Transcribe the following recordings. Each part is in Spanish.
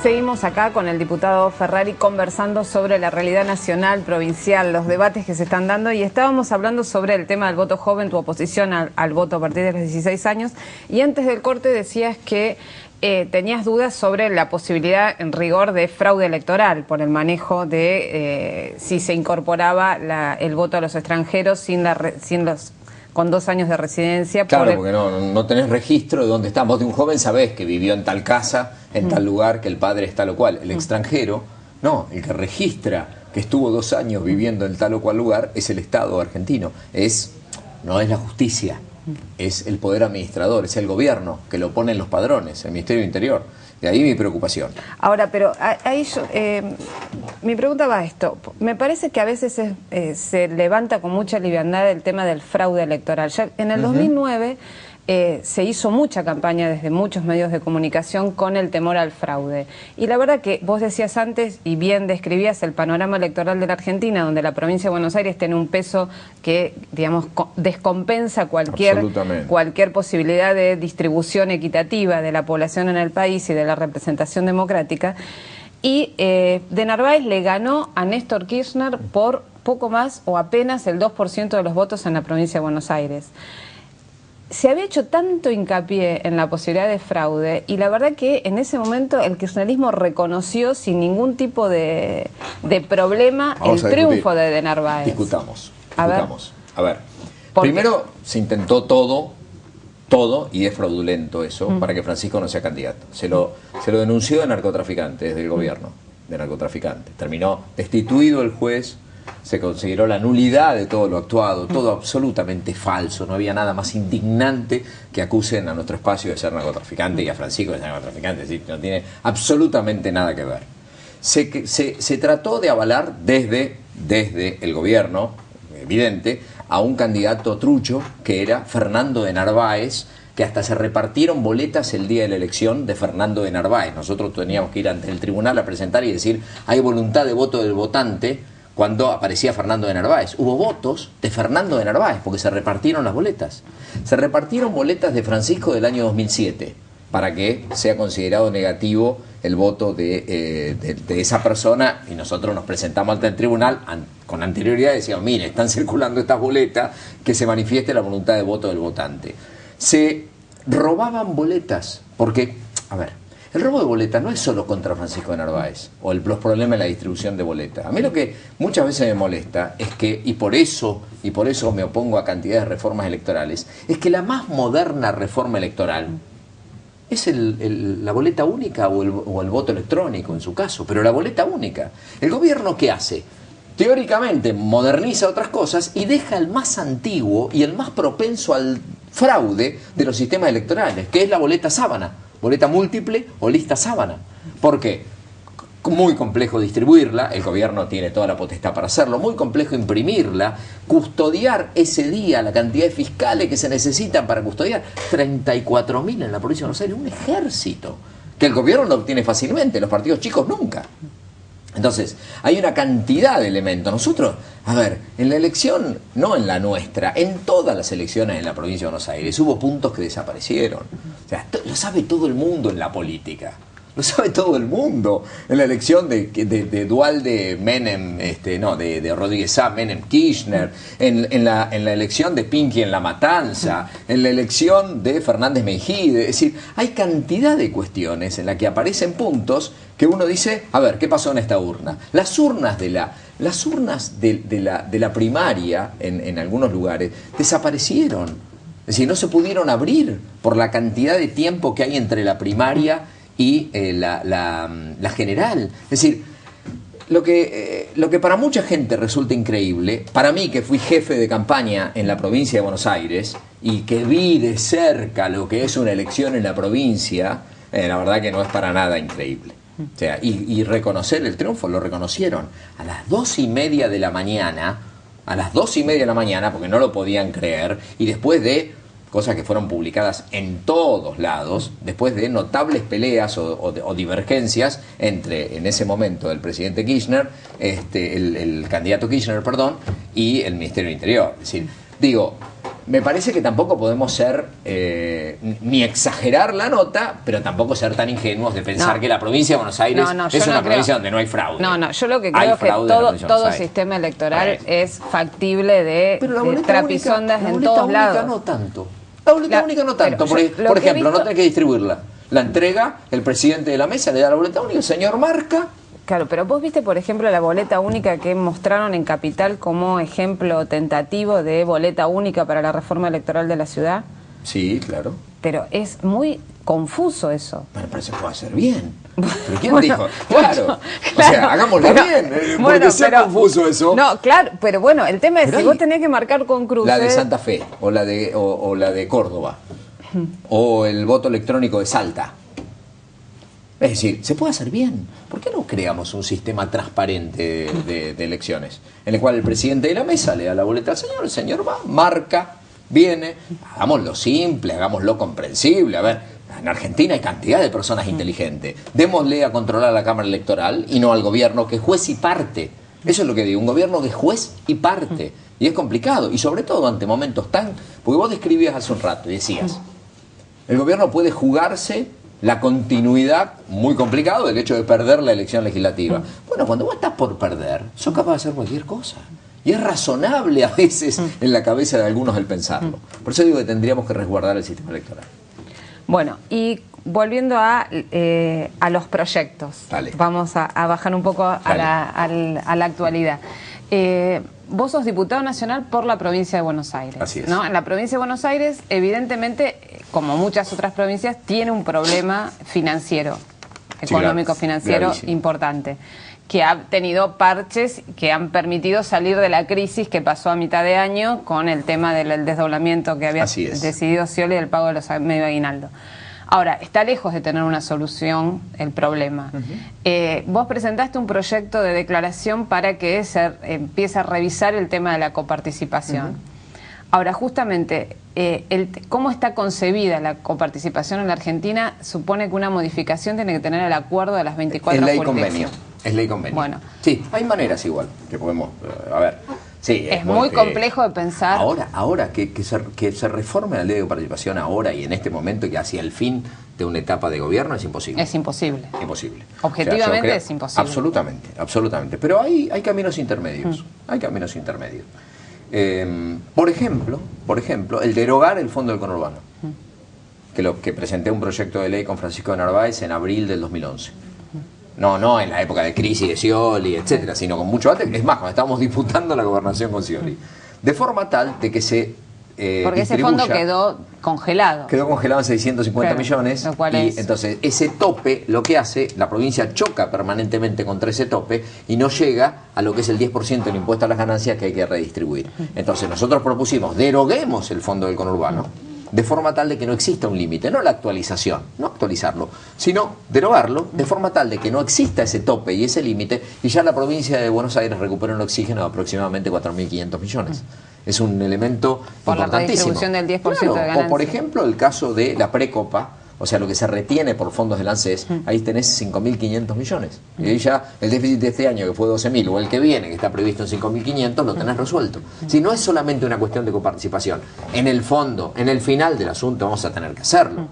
Seguimos acá con el diputado Ferrari conversando sobre la realidad nacional, provincial, los debates que se están dando, y estábamos hablando sobre el tema del voto joven, tu oposición al voto a partir de los 16 años, y antes del corte decías que tenías dudas sobre la posibilidad en rigor de fraude electoral por el manejo de si se incorporaba el voto a los extranjeros con 2 años de residencia. Claro, porque no tenés registro de dónde está. Vos de un joven sabés que vivió en tal casa, en tal lugar, que el padre es tal o cual. El extranjero, no, el que registra que estuvo 2 años viviendo en tal o cual lugar es el Estado argentino. No es la justicia, es el poder administrador, es el gobierno que lo pone en los padrones, el Ministerio del Interior. De ahí mi preocupación. Ahora, pero ahí mi pregunta va a esto. Me parece que a veces se levanta con mucha liviandad el tema del fraude electoral. Ya en el 2009 se hizo mucha campaña desde muchos medios de comunicación con el temor al fraude. Y la verdad que vos decías antes, y bien describías el panorama electoral de la Argentina, donde la provincia de Buenos Aires tiene un peso que, digamos, descompensa cualquier posibilidad de distribución equitativa de la población en el país y de la representación democrática. Y de Narváez le ganó a Néstor Kirchner por poco más o apenas el 2% de los votos en la provincia de Buenos Aires. Se había hecho tanto hincapié en la posibilidad de fraude, y la verdad que en ese momento el kirchnerismo reconoció sin ningún tipo de problema el triunfo de Narváez. Discutamos. A ver, primero se intentó todo, y es fraudulento eso, para que Francisco no sea candidato. Se lo denunció de narcotraficante desde el gobierno, de narcotraficante. Terminó destituido el juez. Se consideró la nulidad de todo lo actuado, todo absolutamente falso. No había nada más indignante que acusen a nuestro espacio de ser narcotraficante y a Francisco de ser narcotraficante. Es decir, no tiene absolutamente nada que ver. Se trató de avalar desde el gobierno, evidente, a un candidato trucho que era Fernando de Narváez, que hasta se repartieron boletas el día de la elección de Fernando de Narváez. Nosotros teníamos que ir ante el tribunal a presentar y decir, hay voluntad de voto del votante. Cuando aparecía Fernando de Narváez, hubo votos de Fernando de Narváez porque se repartieron las boletas. Se repartieron boletas de Francisco del año 2007 para que sea considerado negativo el voto de esa persona, y nosotros nos presentamos ante el tribunal con anterioridad y decíamos, mire, están circulando estas boletas, que se manifieste la voluntad de voto del votante. Se robaban boletas porque, a ver, el robo de boletas no es solo contra Francisco de Narváez o los problemas en la distribución de boletas. A mí lo que muchas veces me molesta es que, y por eso me opongo a cantidades de reformas electorales, es que la más moderna reforma electoral es la boleta única o el voto electrónico en su caso, pero la boleta única. ¿El gobierno qué hace? Teóricamente moderniza otras cosas y deja el más antiguo y el más propenso al fraude de los sistemas electorales, que es la boleta sábana. Boleta múltiple o lista sábana. ¿Por qué? Muy complejo distribuirla, el gobierno tiene toda la potestad para hacerlo, muy complejo imprimirla, custodiar ese día la cantidad de fiscales que se necesitan para custodiar, 34.000 en la provincia de Buenos Aires, un ejército, que el gobierno lo obtiene fácilmente, los partidos chicos nunca. Entonces, hay una cantidad de elementos. Nosotros, a ver, en la elección, no en la nuestra, en todas las elecciones en la provincia de Buenos Aires, hubo puntos que desaparecieron. O sea, lo sabe todo el mundo en la política. Lo sabe todo el mundo. En la elección de Duhalde Menem, de Rodríguez Sá, Menem Kirchner, en la elección de Pinky en La Matanza, en la elección de Fernández Mejide. Es decir, hay cantidad de cuestiones en las que aparecen puntos que uno dice, a ver, ¿qué pasó en esta urna? Las urnas de la primaria en algunos lugares desaparecieron. Es decir, no se pudieron abrir por la cantidad de tiempo que hay entre la primaria y la general. Es decir, lo que para mucha gente resulta increíble, para mí que fui jefe de campaña en la provincia de Buenos Aires y que vi de cerca lo que es una elección en la provincia, la verdad que no es para nada increíble. O sea, y reconocer el triunfo, lo reconocieron a las 2:30 de la mañana, porque no lo podían creer, y después de cosas que fueron publicadas en todos lados, después de notables peleas o divergencias entre, en ese momento, el presidente Kirchner, el candidato Kirchner, perdón, y el Ministerio del Interior. Es decir, digo, me parece que tampoco podemos ser, ni exagerar la nota, pero tampoco ser tan ingenuos de pensar que la provincia de Buenos Aires es una provincia donde no hay fraude. No, yo lo que creo es que todo sistema electoral es factible de trapisondas en todos lados. No tanto. La boleta única no tanto. Por ejemplo, no tenés que distribuirla. La entrega el presidente de la mesa, le da la boleta única, el señor marca. Claro, pero vos viste, por ejemplo, la boleta única que mostraron en Capital como ejemplo tentativo de boleta única para la reforma electoral de la ciudad. Sí, claro. Pero es muy confuso eso. Bueno, pero se puede hacer bien. ¿Pero quién dijo? Claro. O sea, hagámoslo bien. Porque sea confuso eso. No, claro, pero bueno, el tema es si vos tenés que marcar con cruces. La de Santa Fe, o la de Córdoba, o el voto electrónico de Salta. Es decir, se puede hacer bien. ¿Por qué no creamos un sistema transparente de elecciones? En el cual el presidente de la mesa le da la boleta al señor, el señor va, marca, viene, hagámoslo simple, hagámoslo comprensible. A ver, en Argentina hay cantidad de personas inteligentes. Démosle a controlar a la Cámara Electoral y no al gobierno que es juez y parte. Eso es lo que digo, un gobierno que es juez y parte. Y es complicado, y sobre todo ante momentos tan... Porque vos describías hace un rato y decías, el gobierno puede jugarse la continuidad, muy complicado, del hecho de perder la elección legislativa. Bueno, cuando vos estás por perder, sos capaz de hacer cualquier cosa. Y es razonable a veces en la cabeza de algunos el pensarlo. Por eso digo que tendríamos que resguardar el sistema electoral. Bueno, y volviendo a los proyectos, Dale. Vamos a bajar un poco a la actualidad. Vos sos diputado nacional por la provincia de Buenos Aires. Así es. ¿No? En la provincia de Buenos Aires, evidentemente, como muchas otras provincias, tiene un problema financiero, económico-financiero importante, que ha tenido parches que han permitido salir de la crisis que pasó a mitad de año con el tema del desdoblamiento que había decidido Scioli del pago de los medio aguinaldo. Ahora, está lejos de tener una solución el problema. Vos presentaste un proyecto de declaración para que se empiece a revisar el tema de la coparticipación. Ahora, justamente, cómo está concebida la coparticipación en la Argentina supone que una modificación tiene que tener el acuerdo de las 24 jurisdicciones. Es ley convenio. Bueno. Sí, hay maneras igual que podemos... a ver... Sí, es muy complejo de pensar. Ahora que se reforme la ley de participación ahora y en este momento que hacia el fin de una etapa de gobierno es imposible. Es imposible. Imposible. Objetivamente es imposible. Absolutamente, absolutamente. Pero hay caminos intermedios. Hay caminos intermedios. Por ejemplo, el derogar el fondo del conurbano. Que presenté un proyecto de ley con Francisco de Narváez en abril del 2011. No en la época de crisis de Scioli, etcétera, sino con mucho antes. Es más, cuando estábamos disputando la gobernación con Scioli. De forma tal de que se porque ese fondo quedó congelado. Quedó congelado en 650 millones. Y entonces ese tope lo que hace, la provincia choca permanentemente contra ese tope y no llega a lo que es el 10% del impuesto a las ganancias que hay que redistribuir. Entonces nosotros propusimos, deroguemos el fondo del conurbano, de forma tal de que no exista un límite, no la actualización, no actualizarlo, sino derogarlo de forma tal de que no exista ese tope y ese límite y ya la provincia de Buenos Aires recupera un oxígeno de aproximadamente 4.500 millones. Es un elemento por importantísimo. Por la redistribución del 10% de ganancias. O por ejemplo el caso de la precopa, o sea, lo que se retiene por fondos del ANSES, ahí tenés 5.500 millones. Y ahí ya el déficit de este año, que fue 12.000, o el que viene, que está previsto en 5.500, lo tenés resuelto. Si no es solamente una cuestión de coparticipación, en el fondo, en el final del asunto vamos a tener que hacerlo.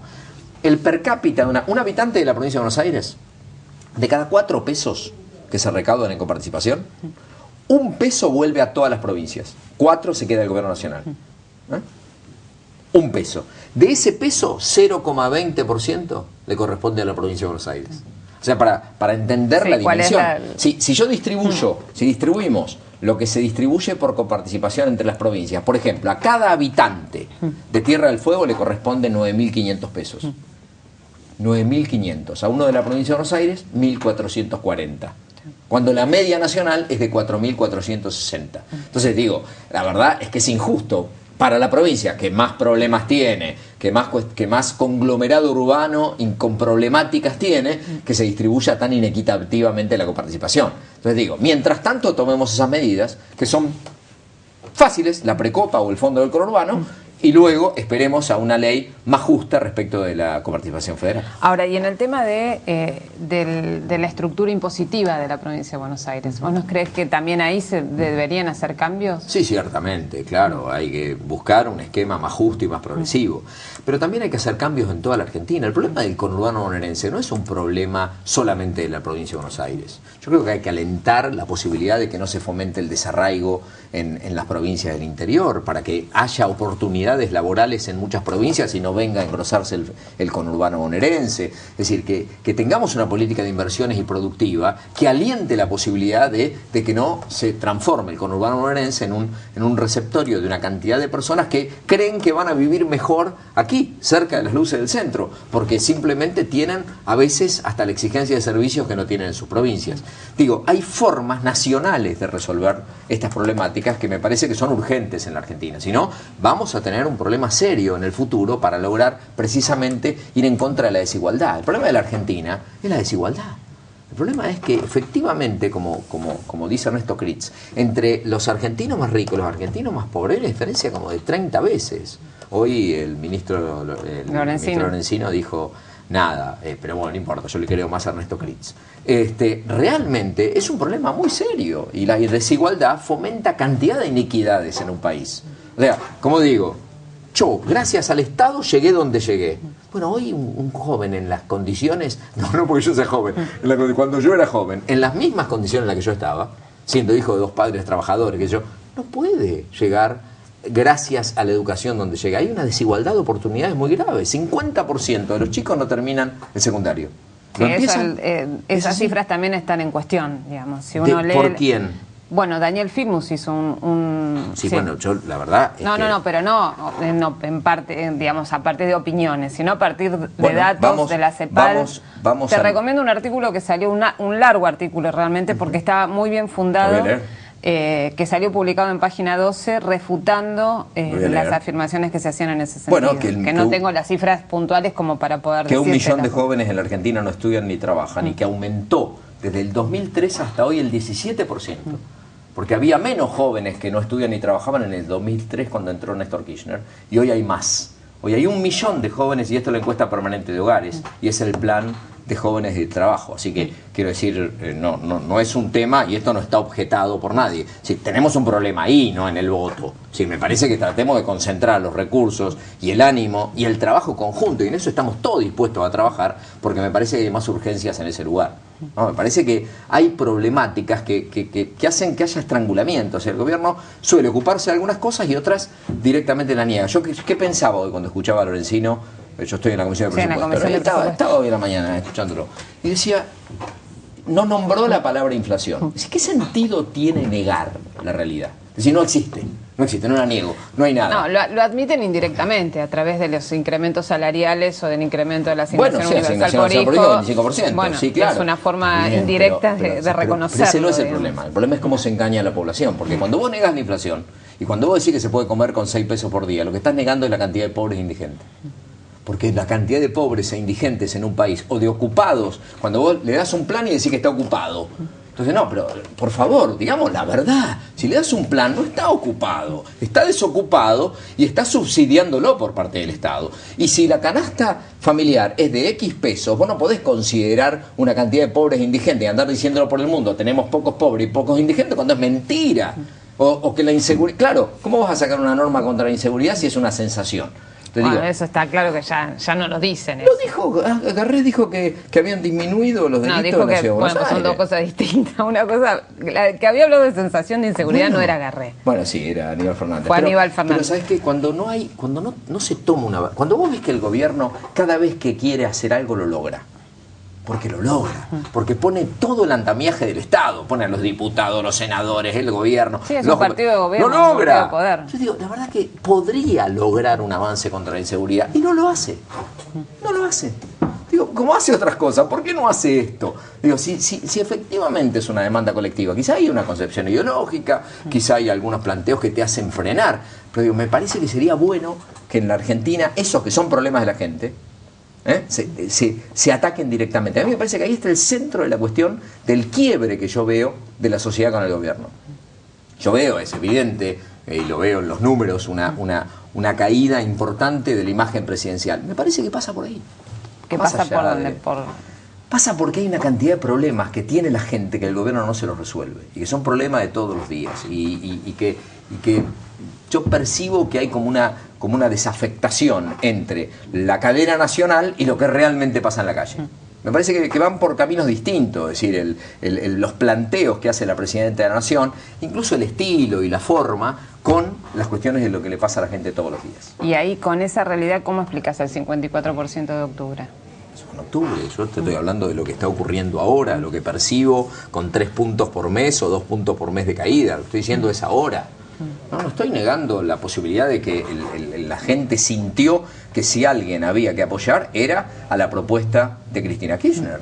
El per cápita de un habitante de la provincia de Buenos Aires, de cada 4 pesos que se recaudan en coparticipación, 1 peso vuelve a todas las provincias, 4 se queda el gobierno nacional. 1 peso. De ese peso, 0,20% le corresponde a la provincia de Buenos Aires. O sea, para entender la dimensión. Si yo distribuimos lo que se distribuye por coparticipación entre las provincias, por ejemplo, a cada habitante de Tierra del Fuego le corresponde 9.500 pesos. 9.500. A uno de la provincia de Buenos Aires, 1.440. Cuando la media nacional es de 4.460. Entonces digo, la verdad es que es injusto para la provincia, que más problemas tiene, que más conglomerado urbano con problemáticas tiene, que se distribuya tan inequitativamente la coparticipación. Entonces digo, mientras tanto tomemos esas medidas, que son fáciles, la precopa o el fondo del conurbano, y luego esperemos a una ley más justa respecto de la coparticipación federal. Ahora, y en el tema de la estructura impositiva de la provincia de Buenos Aires, ¿vos no crees que también ahí se deberían hacer cambios? Sí, ciertamente, claro, hay que buscar un esquema más justo y más progresivo. Pero también hay que hacer cambios en toda la Argentina. El problema del conurbano bonaerense no es un problema solamente de la provincia de Buenos Aires. Yo creo que hay que alentar la posibilidad de que no se fomente el desarraigo en las provincias del interior, para que haya oportunidades laborales en muchas provincias y no venga a engrosarse el conurbano bonaerense. Es decir, que tengamos una política de inversiones y productiva que aliente la posibilidad de que no se transforme el conurbano bonaerense en un receptorio de una cantidad de personas que creen que van a vivir mejor aquí, cerca de las luces del centro, porque simplemente tienen a veces hasta la exigencia de servicios que no tienen en sus provincias. Digo, hay formas nacionales de resolver estas problemáticas que me parece que son urgentes en la Argentina. Si no, vamos a tener un problema serio en el futuro para lograr precisamente ir en contra de la desigualdad. El problema de la Argentina es la desigualdad. El problema es que efectivamente, como dice Ernesto Kritz, entre los argentinos más ricos y los argentinos más pobres hay una diferencia como de 30 veces. Hoy el ministro Lorenzino dijo nada, pero bueno, no importa, yo le creo más a Ernesto Kritz. Realmente es un problema muy serio y la desigualdad fomenta cantidad de iniquidades en un país. O sea, como digo, yo, gracias al Estado, llegué donde llegué. Bueno, hoy un joven en las condiciones, no porque yo sea joven, cuando yo era joven, en las mismas condiciones en las que yo estaba, siendo hijo de 2 padres trabajadores, que yo, no puede llegar gracias a la educación donde llega. Hay una desigualdad de oportunidades muy grave. 50% de los chicos no terminan el secundario. Esas cifras también están en cuestión, digamos. Si uno lee ¿Por quién? Bueno, Daniel Filmus hizo un sí, bueno, yo la verdad es pero no en parte, digamos, a partir de opiniones, sino a partir de datos de la CEPAL. Te recomiendo un artículo que salió, un largo artículo realmente, porque está muy bien fundado, que salió publicado en página 12, refutando las afirmaciones que se hacían en ese sentido. Bueno, que no tengo las cifras puntuales como para poder decirte. Que 1 millón de jóvenes en la Argentina no estudian ni trabajan, y que aumentó desde el 2003 hasta hoy el 17%. Porque había menos jóvenes que no estudian ni trabajaban en el 2003 cuando entró Néstor Kirchner, y hoy hay más. Hoy hay 1 millón de jóvenes, y esto es la encuesta permanente de hogares, y es el plan de jóvenes de trabajo. Así que, quiero decir, no es un tema, y esto no está objetado por nadie. Sí, tenemos un problema ahí, no en el voto. Sí, me parece que tratemos de concentrar los recursos y el ánimo y el trabajo conjunto, y en eso estamos todos dispuestos a trabajar, porque me parece que hay más urgencias en ese lugar. No, me parece que hay problemáticas que hacen que haya estrangulamiento. O sea, el gobierno suele ocuparse de algunas cosas y otras directamente la niega. Yo ¿qué pensaba hoy cuando escuchaba a Lorenzino? Yo estoy en la Comisión de Presupuesto. Estaba hoy en la mañana escuchándolo. Y decía, no nombró la palabra inflación. ¿Qué sentido tiene negar la realidad? Es decir, no existe. No existe, no la niego, no hay nada. No, lo admiten indirectamente a través de los incrementos salariales o del incremento de la asignación universal por hijo. 25%, bueno, sí, claro. Es una forma indirecta de reconocerlo. Pero ese no es el problema. El problema es cómo se engaña a la población. Porque cuando vos negas la inflación y cuando vos decís que se puede comer con 6 pesos por día, lo que estás negando es la cantidad de pobres e indigentes. Porque la cantidad de pobres e indigentes en un país, o de ocupados, cuando vos le das un plan y decís que está ocupado. Entonces, no, pero por favor, digamos la verdad. Si le das un plan, no está ocupado, está desocupado y está subsidiándolo por parte del Estado. Y si la canasta familiar es de X pesos, vos no podés considerar una cantidad de pobres e indigentes y andar diciéndolo por el mundo, tenemos pocos pobres y pocos indigentes, cuando es mentira. O que la inseguridad... Claro, ¿cómo vas a sacar una norma contra la inseguridad si es una sensación? Bueno, eso está claro que ya no lo dicen. Lo dijo, Garré dijo que habían disminuido los delitos dijo en la Ciudad de Buenos Aires. Son dos cosas distintas. Una cosa, que había hablado de sensación de inseguridad no era Garré. Bueno, sí, era Aníbal Fernández. Fue Aníbal Fernández. Pero ¿sabes qué? Cuando no se toma una... Cuando vos ves que el gobierno, cada vez que quiere hacer algo, lo logra. Porque lo logra, porque pone todo el andamiaje del Estado, pone a los diputados, los senadores, el gobierno. Sí, es un partido de gobierno. ¡Lo logra! Poder. Yo digo, la verdad que podría lograr un avance contra la inseguridad, y no lo hace. No lo hace. Digo, como hace otras cosas, ¿por qué no hace esto? Digo, si efectivamente es una demanda colectiva, quizá hay una concepción ideológica, quizá hay algunos planteos que te hacen frenar, pero digo, me parece que sería bueno que en la Argentina, esos que son problemas de la gente, se ataquen directamente. A mí me parece que ahí está el centro de la cuestión del quiebre que yo veo de la sociedad con el gobierno. Yo veo, es evidente, y lo veo en los números, una una caída importante de la imagen presidencial. Me parece que pasa por ahí. ¿Qué pasa por dónde? Pasa porque hay una cantidad de problemas que tiene la gente que el gobierno no se los resuelve y que son problemas de todos los días y que yo percibo que hay como una desafectación entre la cadena nacional y lo que realmente pasa en la calle. Me parece que van por caminos distintos, es decir, los planteos que hace la Presidenta de la Nación, incluso el estilo y la forma, con las cuestiones de lo que le pasa a la gente todos los días. Y ahí, con esa realidad, ¿cómo explicas el 54% de octubre? Eso en octubre, yo te estoy hablando de lo que está ocurriendo ahora, lo que percibo con 3 puntos por mes o 2 puntos por mes de caída, lo que estoy diciendo es ahora. No estoy negando la posibilidad de que la gente sintió que si alguien había que apoyar era a la propuesta de Cristina Kirchner.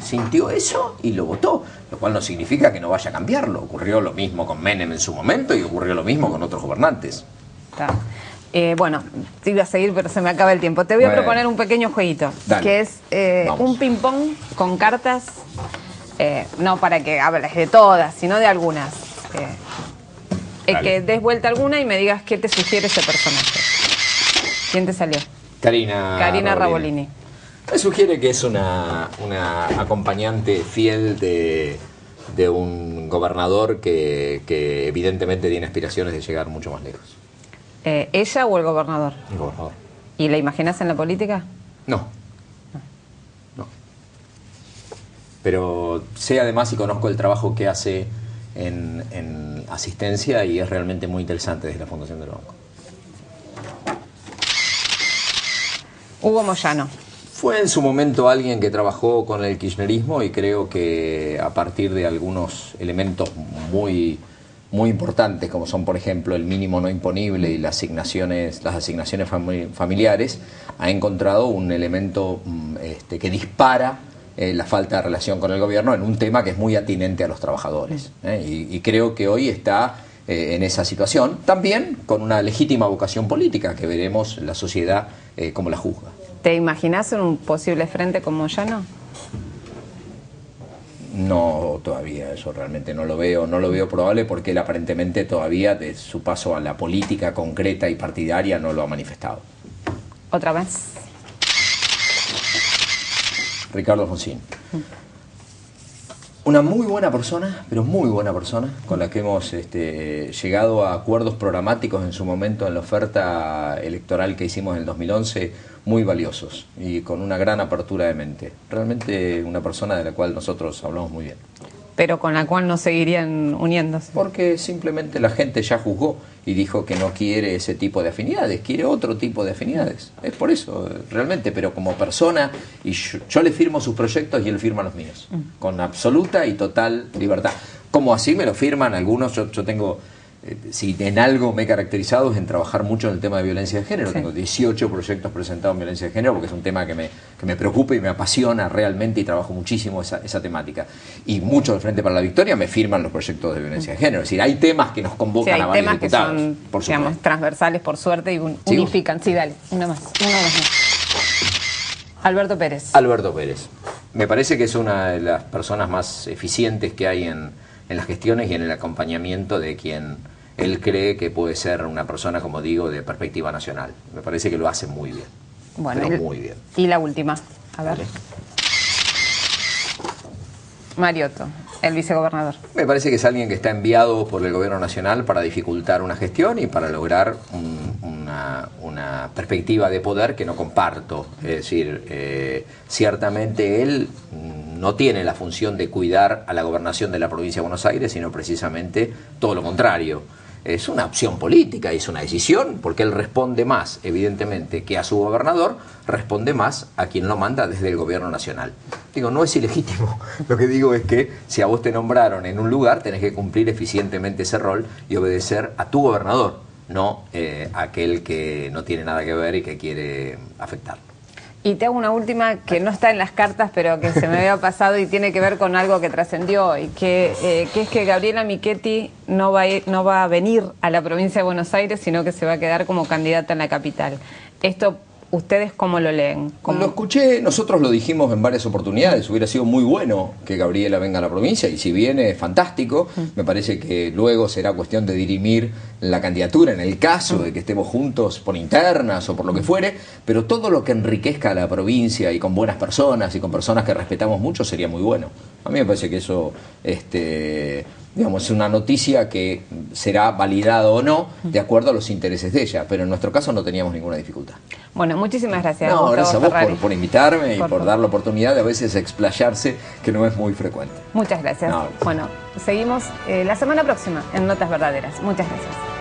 Sintió eso y lo votó, lo cual no significa que no vaya a cambiarlo. Ocurrió lo mismo con Menem en su momento y ocurrió lo mismo con otros gobernantes. Está. Bueno, te iba a seguir, pero se me acaba el tiempo. Te voy a proponer un pequeño jueguito, que es un ping-pong con cartas, no para que hables de todas, sino de algunas. Que des vuelta alguna y me digas qué te sugiere ese personaje. ¿Quién te salió? Karina Rabolini. Me sugiere que es una acompañante fiel de un gobernador que evidentemente tiene aspiraciones de llegar mucho más lejos. ¿Ella o el gobernador? El gobernador. ¿Y la imaginas en la política? No. Pero sé además y conozco el trabajo que hace en asistencia y es realmente muy interesante desde la Fundación del Banco. Hugo Moyano. Fue en su momento alguien que trabajó con el kirchnerismo y creo que a partir de algunos elementos muy importantes, como son por ejemplo el mínimo no imponible y las asignaciones familiares, ha encontrado un elemento que dispara la falta de relación con el gobierno en un tema que es muy atinente a los trabajadores. Y creo que hoy está en esa situación, también con una legítima vocación política, que veremos la sociedad cómo la juzga. ¿Te imaginas en un posible frente con Moyano? No, todavía eso realmente no lo veo probable porque él aparentemente todavía de su paso a la política concreta y partidaria no lo ha manifestado. ¿Otra vez? Ricardo Alfonsín. Una muy buena persona, pero muy buena persona, con la que hemos llegado a acuerdos programáticos en su momento en la oferta electoral que hicimos en el 2011, muy valiosos y con una gran apertura de mente. Realmente una persona de la cual nosotros hablamos muy bien. Pero con la cual no seguirían uniéndose. Porque simplemente la gente ya juzgó y dijo que no quiere ese tipo de afinidades, quiere otro tipo de afinidades. Es por eso, realmente, pero como persona, y yo le firmo sus proyectos y él firma los míos, con absoluta y total libertad. Como así me lo firman algunos, yo tengo... Si en algo me he caracterizado es en trabajar mucho en el tema de violencia de género. Sí. Tengo 18 proyectos presentados en violencia de género porque es un tema que me preocupa y me apasiona realmente y trabajo muchísimo esa temática. Y muchos del Frente para la Victoria me firman los proyectos de violencia de género. Es decir, hay temas que nos convocan a varios diputados. Hay temas que son, digamos, transversales por suerte y unifican. Sí, dale, una más. Alberto Pérez. Alberto Pérez. Me parece que es una de las personas más eficientes que hay en las gestiones y en el acompañamiento de quien... Él cree que puede ser una persona, como digo, de perspectiva nacional. Me parece que lo hace muy bien. Bueno, muy bien. Y la última, a ver. Vale. Mariotto, el vicegobernador. Me parece que es alguien que está enviado por el gobierno nacional para dificultar una gestión y para lograr una perspectiva de poder que no comparto. Es decir, ciertamente él no tiene la función de cuidar a la gobernación de la provincia de Buenos Aires, sino precisamente todo lo contrario. Es una opción política y es una decisión, porque él responde más, evidentemente, que a su gobernador, responde más a quien lo manda desde el gobierno nacional. Digo, no es ilegítimo. Lo que digo es que si a vos te nombraron en un lugar, tenés que cumplir eficientemente ese rol y obedecer a tu gobernador, no a aquel que no tiene nada que ver y que quiere afectar. Y te hago una última que no está en las cartas, pero que se me había pasado y tiene que ver con algo que trascendió hoy, que es que Gabriela Michetti no va a venir a la provincia de Buenos Aires, sino que se va a quedar como candidata en la capital. Esto, ¿ustedes cómo lo leen? ¿Cómo? Lo escuché, nosotros lo dijimos en varias oportunidades, hubiera sido muy bueno que Gabriela venga a la provincia y si viene, fantástico. Me parece que luego será cuestión de dirimir la candidatura en el caso de que estemos juntos por internas o por lo que fuere, pero todo lo que enriquezca a la provincia y con buenas personas y con personas que respetamos mucho sería muy bueno. A mí me parece que eso digamos, es una noticia que será validada o no de acuerdo a los intereses de ella, pero en nuestro caso no teníamos ninguna dificultad. Bueno, muchísimas gracias. No, gracias a vos por invitarme y por dar la favor. oportunidad de a veces explayarse, que no es muy frecuente. Muchas gracias. No. Bueno, seguimos la semana próxima en Notas Verdaderas. Muchas gracias.